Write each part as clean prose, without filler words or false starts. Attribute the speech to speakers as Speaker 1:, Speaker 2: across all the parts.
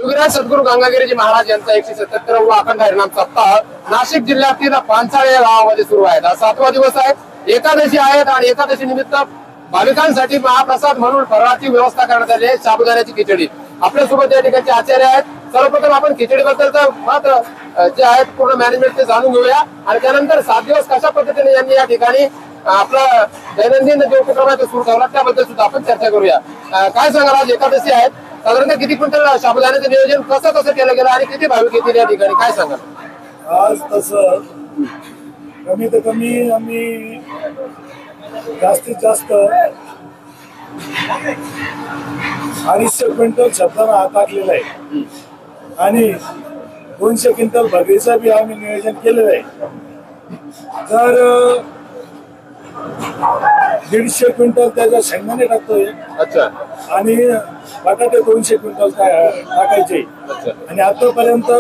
Speaker 1: योगीराज सद्गुरू गंगागिरीजी महाराज यांचा 177वा अखंड हरिनाम सप्ताह नाशिक जिल्ह्यातील पानसाळे या गावामध्ये सुरू आहे। हा 7वा दिवस आहे, एकादशी आहेत आणि एकादशी निमित्त भाविकांसाठी महाप्रसाद म्हणून फराळाची व्यवस्था करण्यात आली आहे। साबुदाण्याची खिचडी आपल्या सोबत या ठिकाणचे आचार्य आहेत। सर्वप्रथम आपण खिचडीबद्दलचं मात्र जे आहेत पूर्ण मॅनेजमेंट ते जाणून घेऊया आणि त्यानंतर 7 दिवस कशा पद्धतीने यांनी या ठिकाणी आपला दैनंदिन जो उपक्रम आहे तो सुरू ठेवला त्याबद्दल सुद्धा आपण चर्चा करूया। काय सांगाल, आज एकादशी आहेत, साधारणतः किती क्विंटल साबुदाण्याचं नियोजन कसं केलं गेलं आणि किती भाविक येतील या ठिकाणी, काय सांगाल?
Speaker 2: आज तसं कमीत कमी आम्ही जास्तीत जास्त 250 क्विंटल शब्दांना हात टाकलेला आहे आणि 200 क्विंटल भगरीचं बी आम्ही नियोजन केलेलं आहे। तर 150 क्विंटल त्याच्या शेंगदाणे टाकतोय।
Speaker 1: अच्छा।
Speaker 2: आणि बटाटे 200 क्विंटल टाकायचे आणि आतापर्यंत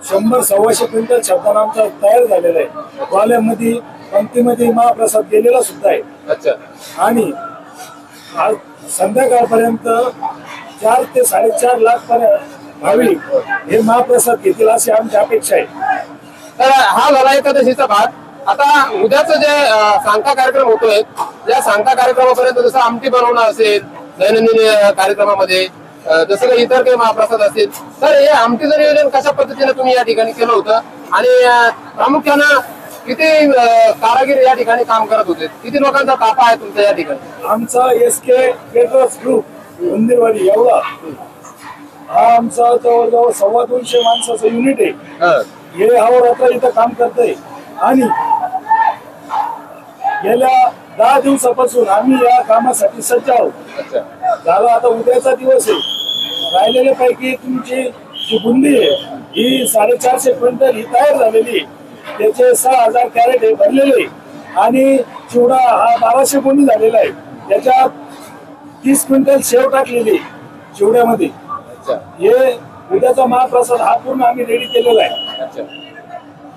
Speaker 2: 100-125 क्विंटल शब्दांना आमचा तयार झालेला आहे। वाल्यामध्ये पंक्तीमध्ये महाप्रसाद गेलेला सुद्धा आहे।
Speaker 1: अच्छा। आणि
Speaker 2: आज संध्याकाळपर्यंत 4 ते 4.5 लाख भाविक हे महाप्रसाद घेतील अशी आमची अपेक्षा आहे।
Speaker 1: तर हा झाला एकादशीचा भाग। आता उद्याचं जे सांगता कार्यक्रम होतोय, या सांगता कार्यक्रमापर्यंत जसं आमटी बनवणं असेल दैनंदिन कार्यक्रमामध्ये, जसं काही इतर काही महाप्रसाद असेल, तर हे आमटीचं नियोजन कशा पद्धतीने तुम्ही या ठिकाणी केलं होतं आणि प्रामुख्यानं किती कारागीर या ठिकाणी काम करत होते, किती लोकांचा ताफा आहे तुमच्या या ठिकाणी?
Speaker 2: आमचा SK केटरर्स ग्रुप उंदीरवाडी एवढा हा आमचा जवळजवळ 225 माणसाचं युनिट आहे। हे अहोरात्र इथं काम करतंय आणि गेल्या 10 दिवसापासून आम्ही या कामासाठी सज्ज आहोत। झालं आता उद्याचा दिवस आहे, राहिलेल्या पैकी तुमची जी बुंदी आहे ही 450 क्विंटल ही तयार झालेली आहे। त्याचे 6000 कॅरेट हे भरलेले आणि चिवडा हा 1200 बुंदी झालेला आहे। त्याच्यात 30 क्विंटल शेव टाकलेली चिवड्यामध्ये। हे उद्याचा महाप्रसाद हा पूर्ण आम्ही रेडी केलेला आहे।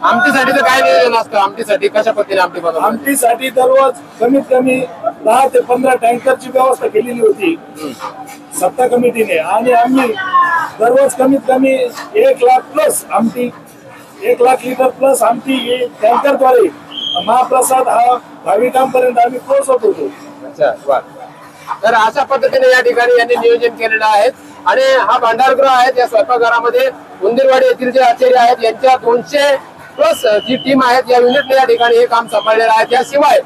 Speaker 1: आमटीसाठी तर काय नियोजन असतं? आमटीसाठी कशा पद्धतीने आमटी बनवतात?
Speaker 2: आमटीसाठी दररोज कमीत कमी 10 ते 15 टँकरची व्यवस्था केलेली होती सत्ता कमिटीने आणि आम्ही दररोज कमीत कमी 1 लाख प्लस आमटी 1 लाख लिटर प्लस आमटी हे टँकरद्वारे महाप्रसाद हा भाविकांपर्यंत आम्ही पोहोचवत होतो।
Speaker 1: अच्छा, तर अशा पद्धतीने या ठिकाणी यांनी नियोजन केलेलं आहे आणि हा भांडारगृह आहे। या स्वयंपाकघरामध्ये उंदीरवाडी येथील जे आचार्य आहेत यांच्या 200 प्लस जी टीम आहेत या युनिटने या ठिकाणी हे काम सांभाळलेलं आहे। त्याशिवाय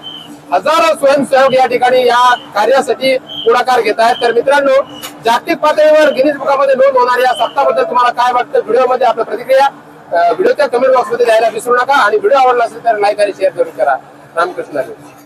Speaker 1: हजारो स्वयंसेवक या ठिकाणी या कार्यासाठी पुढाकार घेत आहेत। तर मित्रांनो, जागतिक पातळीवर गिनीज बुकामध्ये नोंद होणाऱ्या या सप्ताहाबद्दल तुम्हाला काय वाटतं? व्हिडिओमध्ये आपल्या प्रतिक्रिया व्हिडिओच्या कमेंट बॉक्समध्ये द्यायला विसरू नका आणि व्हिडिओ आवडला असेल तर लाईक आणि शेअर जरूर करा। रामकृष्ण हरी।